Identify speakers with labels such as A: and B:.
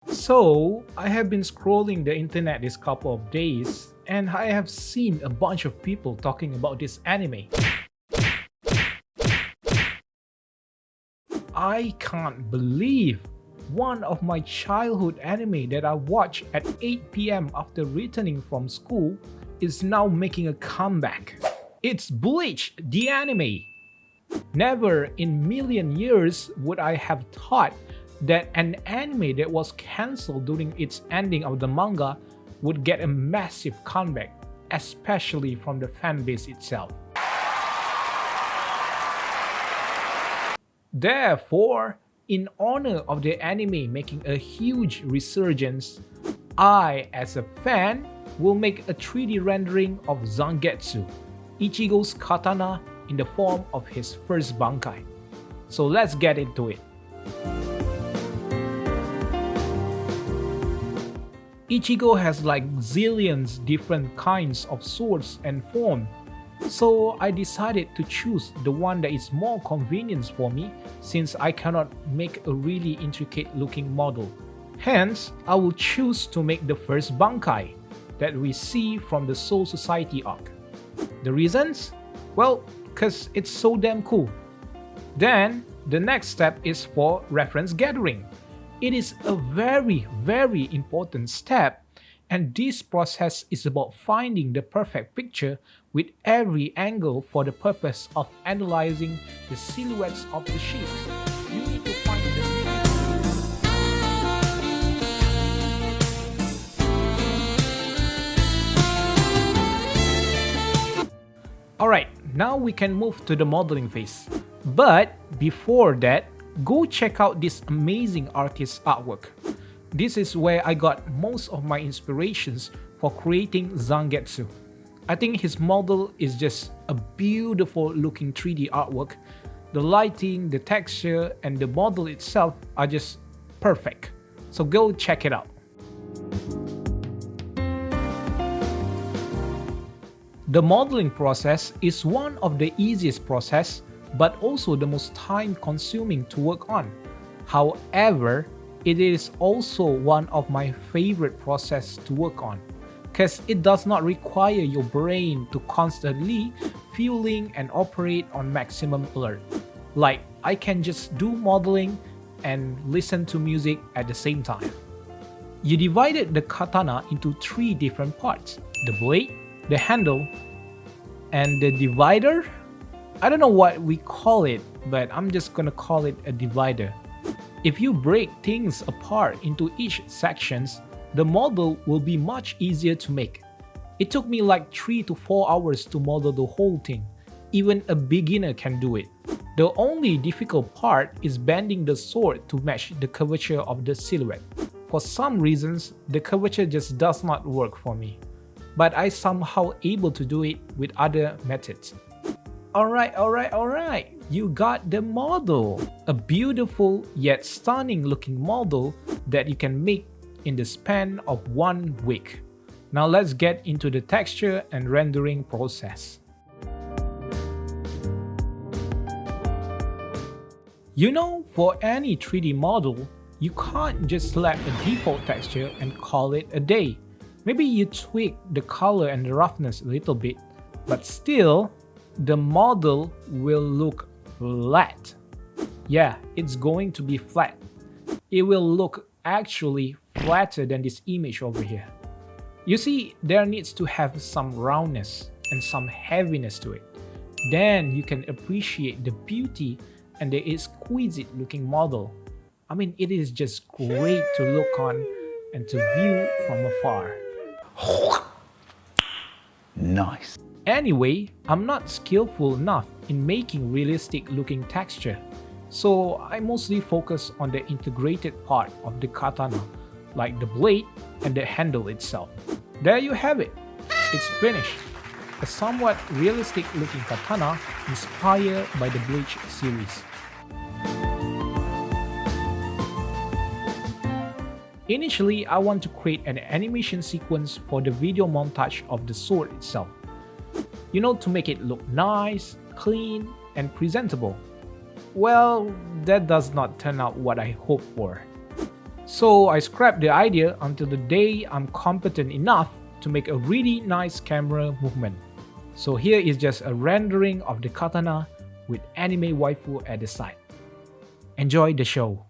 A: So, I have been scrolling the internet this couple of days and I have seen a bunch of people talking about this anime. I can't believe one of my childhood anime that I watched at 8 p.m. after returning from school is now making a comeback. It's Bleach, the anime. Never in million years would I have thought that an anime that was cancelled during its ending of the manga would get a massive comeback, especially from the fanbase itself. Therefore, in honor of the anime making a huge resurgence, I, as a fan, will make a 3D rendering of Zangetsu, Ichigo's katana in the form of his first Bankai. So let's get into it. Ichigo has like zillions different kinds of swords and form, so I decided to choose the one that is more convenient for me since I cannot make a really intricate looking model. Hence, I will choose to make the first Bankai that we see from the Soul Society arc. The reasons? Well, cause it's so damn cool. Then, the next step is for reference gathering. It is a very important step, and this process is about finding the perfect picture with every angle for the purpose of analyzing the silhouettes of the ships. You need to find the Alright, now we can move to the modeling phase. But before that, go check out this amazing artist's artwork. This is where I got most of my inspirations for creating Zangetsu. I think his model is just a beautiful looking 3D artwork. The lighting, the texture, and the model itself are just perfect. So go check it out. The modeling process is one of the easiest process, but also the most time consuming to work on. However, it is also one of my favorite process to work on, because it does not require your brain to constantly fueling and operate on maximum alert. Like, I can just do modeling and listen to music at the same time. You divided the katana into 3 different parts: the blade, the handle, and the divider. I don't know what we call it, but I'm just gonna call it a divider. If you break things apart into each sections, the model will be much easier to make. It took me like 3 to 4 hours to model the whole thing. Even a beginner can do it. The only difficult part is bending the sword to match the curvature of the silhouette. For some reasons, the curvature just does not work for me, but I somehow able to do it with other methods. Alright, you got the model. A beautiful yet stunning looking model that you can make in the span of 1 week. Now let's get into the texture and rendering process. You know, for any 3D model, you can't just select a default texture and call it a day. Maybe you tweak the color and the roughness a little bit, but still, the model will look flat. Yeah, it's going to be flat. It will look actually flatter than this image over here. You see, there needs to have some roundness and some heaviness to it. Then you can appreciate the beauty and the exquisite looking model. I mean, it is just great to look on and to view from afar.
B: Nice.
A: Anyway, I'm not skillful enough in making realistic looking texture, so I mostly focus on the integrated part of the katana, like the blade and the handle itself. There you have it. It's finished. A somewhat realistic looking katana inspired by the Bleach series. Initially, I want to create an animation sequence for the video montage of the sword itself. You know, to make it look nice, clean, and presentable. Well, that does not turn out what I hoped for. So I scrapped the idea until the day I'm competent enough to make a really nice camera movement. So here is just a rendering of the katana with anime waifu at the side. Enjoy the show.